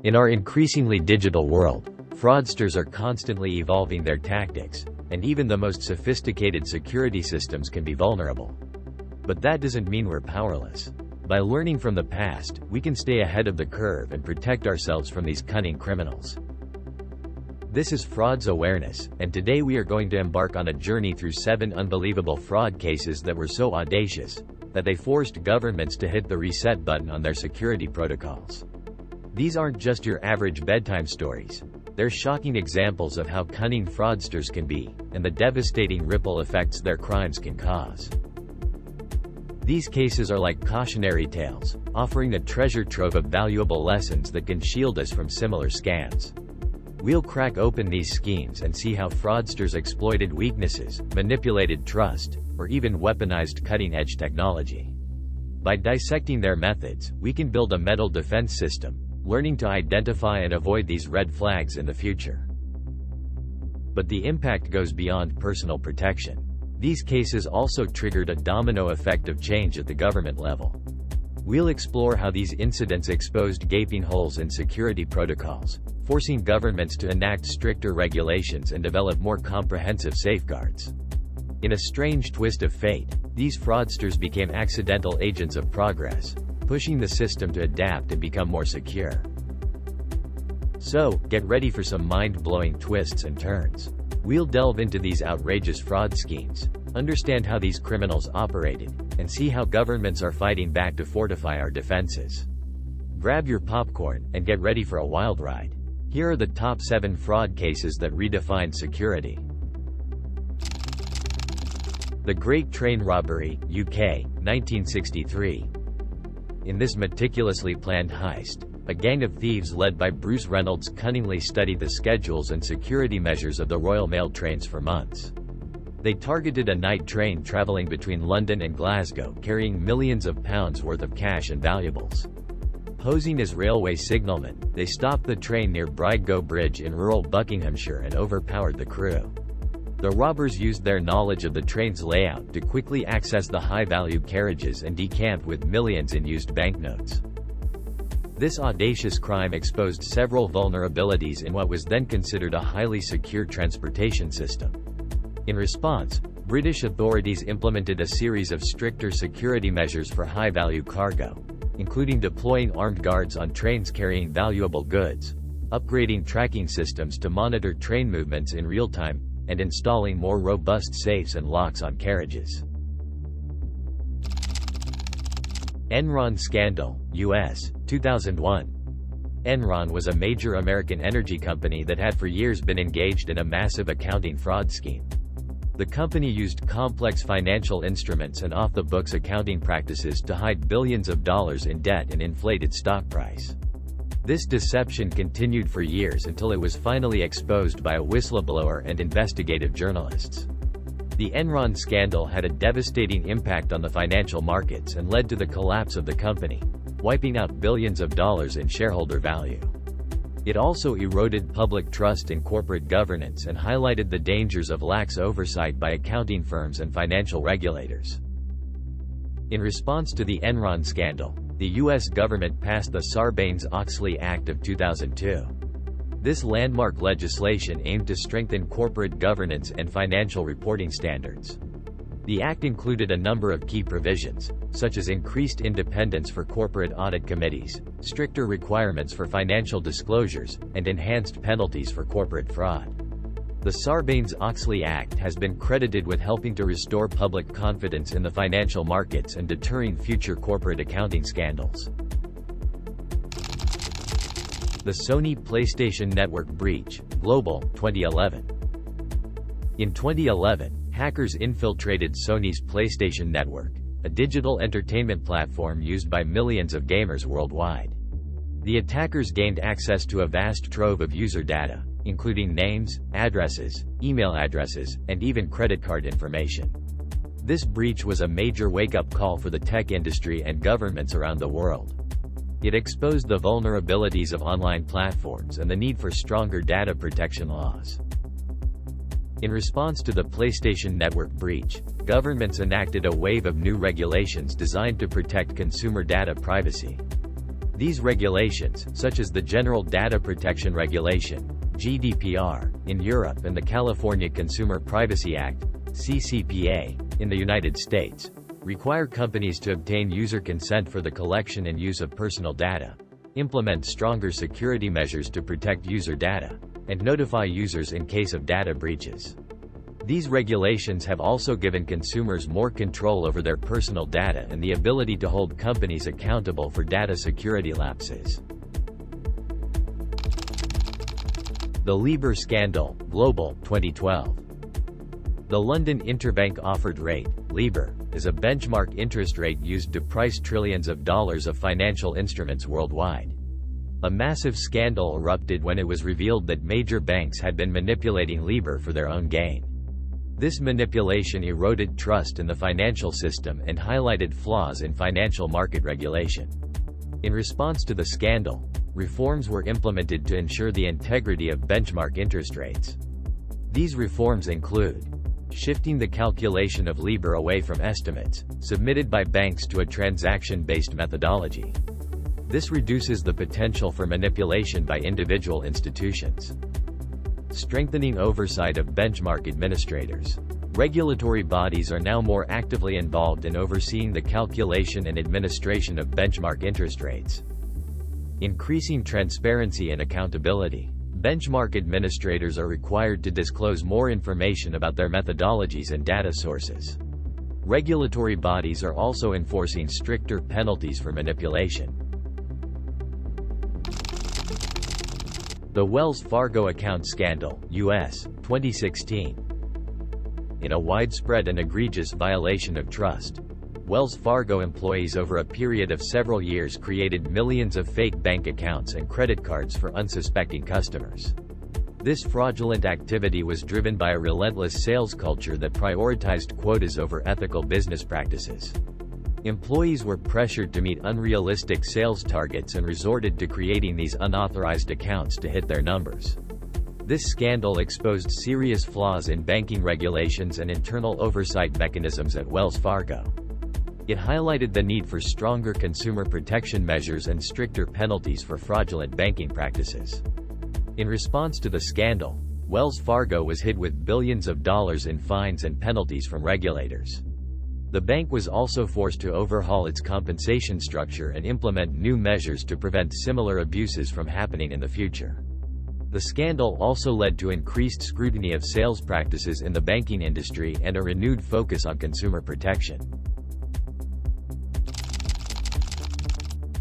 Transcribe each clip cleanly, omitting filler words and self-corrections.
In our increasingly digital world, fraudsters are constantly evolving their tactics, and even the most sophisticated security systems can be vulnerable. But that doesn't mean we're powerless. By learning from the past, we can stay ahead of the curve and protect ourselves from these cunning criminals. This is Frauds Awareness, and today we are going to embark on a journey through 7 unbelievable fraud cases that were so audacious that they forced governments to hit the reset button on their security protocols. These aren't just your average bedtime stories. They're shocking examples of how cunning fraudsters can be, and the devastating ripple effects their crimes can cause. These cases are like cautionary tales, offering a treasure trove of valuable lessons that can shield us from similar scams. We'll crack open these schemes and see how fraudsters exploited weaknesses, manipulated trust, or even weaponized cutting-edge technology. By dissecting their methods, we can build a metal defense system, learning to identify and avoid these red flags in the future. But the impact goes beyond personal protection. These cases also triggered a domino effect of change at the government level. We'll explore how these incidents exposed gaping holes in security protocols, forcing governments to enact stricter regulations and develop more comprehensive safeguards. In a strange twist of fate, these fraudsters became accidental agents of progress, pushing the system to adapt and become more secure. So, get ready for some mind-blowing twists and turns. We'll delve into these outrageous fraud schemes, understand how these criminals operated, and see how governments are fighting back to fortify our defenses. Grab your popcorn and get ready for a wild ride. Here are the top 7 fraud cases that redefined security. The Great Train Robbery, UK, 1963. In this meticulously planned heist, a gang of thieves led by Bruce Reynolds cunningly studied the schedules and security measures of the Royal Mail trains for months. They targeted a night train traveling between London and Glasgow carrying millions of pounds worth of cash and valuables. Posing as railway signalmen, they stopped the train near Bridego Bridge in rural Buckinghamshire and overpowered the crew. The robbers used their knowledge of the train's layout to quickly access the high-value carriages and decamp with millions in used banknotes. This audacious crime exposed several vulnerabilities in what was then considered a highly secure transportation system. In response, British authorities implemented a series of stricter security measures for high-value cargo, including deploying armed guards on trains carrying valuable goods, upgrading tracking systems to monitor train movements in real time, and installing more robust safes and locks on carriages. Enron Scandal, U.S., 2001. Enron was a major American energy company that had for years been engaged in a massive accounting fraud scheme. The company used complex financial instruments and off-the-books accounting practices to hide billions of dollars in debt and inflated stock price. This deception continued for years until it was finally exposed by a whistleblower and investigative journalists. The Enron scandal had a devastating impact on the financial markets and led to the collapse of the company, wiping out billions of dollars in shareholder value. It also eroded public trust in corporate governance and highlighted the dangers of lax oversight by accounting firms and financial regulators. In response to the Enron scandal, the U.S. government passed the Sarbanes-Oxley Act of 2002. This landmark legislation aimed to strengthen corporate governance and financial reporting standards. The act included a number of key provisions, such as increased independence for corporate audit committees, stricter requirements for financial disclosures, and enhanced penalties for corporate fraud. The Sarbanes-Oxley Act has been credited with helping to restore public confidence in the financial markets and deterring future corporate accounting scandals. The Sony PlayStation Network Breach, Global, 2011. In 2011, hackers infiltrated Sony's PlayStation Network, a digital entertainment platform used by millions of gamers worldwide. The attackers gained access to a vast trove of user data, including names, addresses, email addresses, and even credit card information. This breach was a major wake-up call for the tech industry and governments around the world. It exposed the vulnerabilities of online platforms and the need for stronger data protection laws. In response to the PlayStation Network breach, governments enacted a wave of new regulations designed to protect consumer data privacy. These regulations, such as the General Data Protection Regulation, GDPR, in Europe and the California Consumer Privacy Act, CCPA, in the United States, require companies to obtain user consent for the collection and use of personal data, implement stronger security measures to protect user data, and notify users in case of data breaches. These regulations have also given consumers more control over their personal data and the ability to hold companies accountable for data security lapses. The LIBOR Scandal, Global, 2012. The London Interbank Offered Rate, LIBOR, is a benchmark interest rate used to price trillions of dollars of financial instruments worldwide. A massive scandal erupted when it was revealed that major banks had been manipulating LIBOR for their own gain. This manipulation eroded trust in the financial system and highlighted flaws in financial market regulation. In response to the scandal, reforms were implemented to ensure the integrity of benchmark interest rates. These reforms include shifting the calculation of LIBOR away from estimates submitted by banks to a transaction-based methodology. This reduces the potential for manipulation by individual institutions. Strengthening oversight of benchmark administrators. Regulatory bodies are now more actively involved in overseeing the calculation and administration of benchmark interest rates. Increasing transparency and accountability. Benchmark administrators are required to disclose more information about their methodologies and data sources. Regulatory bodies are also enforcing stricter penalties for manipulation. The Wells Fargo Account Scandal, U.S., 2016. In a widespread and egregious violation of trust, Wells Fargo employees over a period of several years created millions of fake bank accounts and credit cards for unsuspecting customers. This fraudulent activity was driven by a relentless sales culture that prioritized quotas over ethical business practices. Employees were pressured to meet unrealistic sales targets and resorted to creating these unauthorized accounts to hit their numbers. This scandal exposed serious flaws in banking regulations and internal oversight mechanisms at Wells Fargo. It highlighted the need for stronger consumer protection measures and stricter penalties for fraudulent banking practices. In response to the scandal, Wells Fargo was hit with billions of dollars in fines and penalties from regulators. The bank was also forced to overhaul its compensation structure and implement new measures to prevent similar abuses from happening in the future. The scandal also led to increased scrutiny of sales practices in the banking industry and a renewed focus on consumer protection.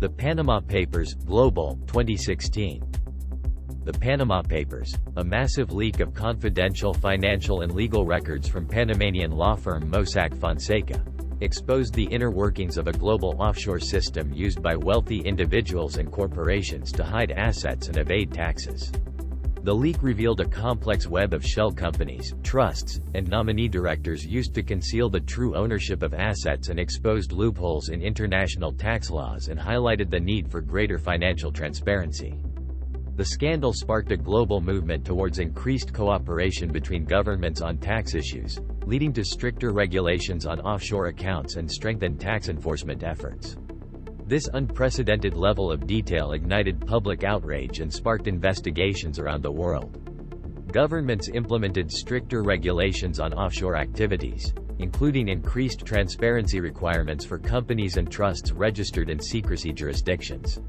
The Panama Papers, Global, 2016. The Panama Papers, a massive leak of confidential financial and legal records from Panamanian law firm Mossack Fonseca, exposed the inner workings of a global offshore system used by wealthy individuals and corporations to hide assets and evade taxes. The leak revealed a complex web of shell companies, trusts, and nominee directors used to conceal the true ownership of assets and exposed loopholes in international tax laws and highlighted the need for greater financial transparency. The scandal sparked a global movement towards increased cooperation between governments on tax issues, leading to stricter regulations on offshore accounts and strengthened tax enforcement efforts. This unprecedented level of detail ignited public outrage and sparked investigations around the world. Governments implemented stricter regulations on offshore activities, including increased transparency requirements for companies and trusts registered in secrecy jurisdictions.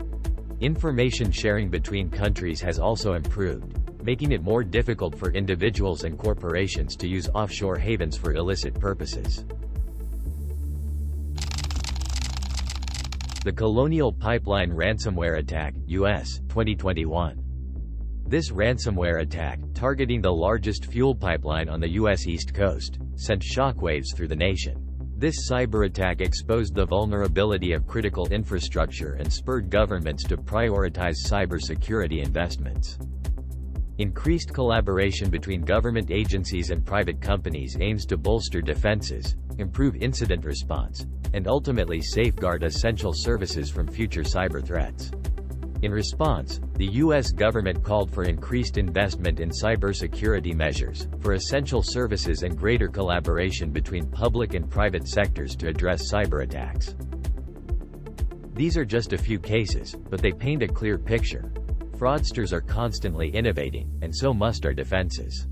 Information sharing between countries has also improved, making it more difficult for individuals and corporations to use offshore havens for illicit purposes. The Colonial Pipeline Ransomware Attack, U.S., 2021. This ransomware attack, targeting the largest fuel pipeline on the U.S. East Coast, sent shockwaves through the nation. This cyber attack exposed the vulnerability of critical infrastructure and spurred governments to prioritize cybersecurity investments. Increased collaboration between government agencies and private companies aims to bolster defenses, improve incident response, and ultimately safeguard essential services from future cyber threats. In response, the U.S. government called for increased investment in cybersecurity measures, for essential services and greater collaboration between public and private sectors to address cyber attacks. These are just a few cases, but they paint a clear picture. Fraudsters are constantly innovating, and so must our defenses.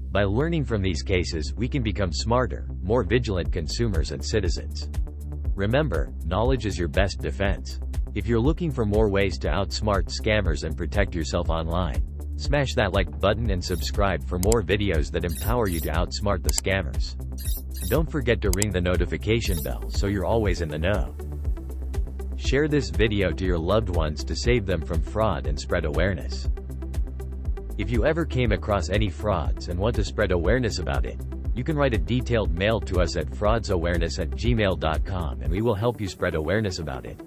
By learning from these cases, we can become smarter, more vigilant consumers and citizens. Remember, knowledge is your best defense. If you're looking for more ways to outsmart scammers and protect yourself online, smash that like button and subscribe for more videos that empower you to outsmart the scammers. Don't forget to ring the notification bell so you're always in the know. Share this video to your loved ones to save them from fraud and spread awareness. If you ever came across any frauds and want to spread awareness about it, you can write a detailed mail to us at fraudsawareness@gmail.com and we will help you spread awareness about it.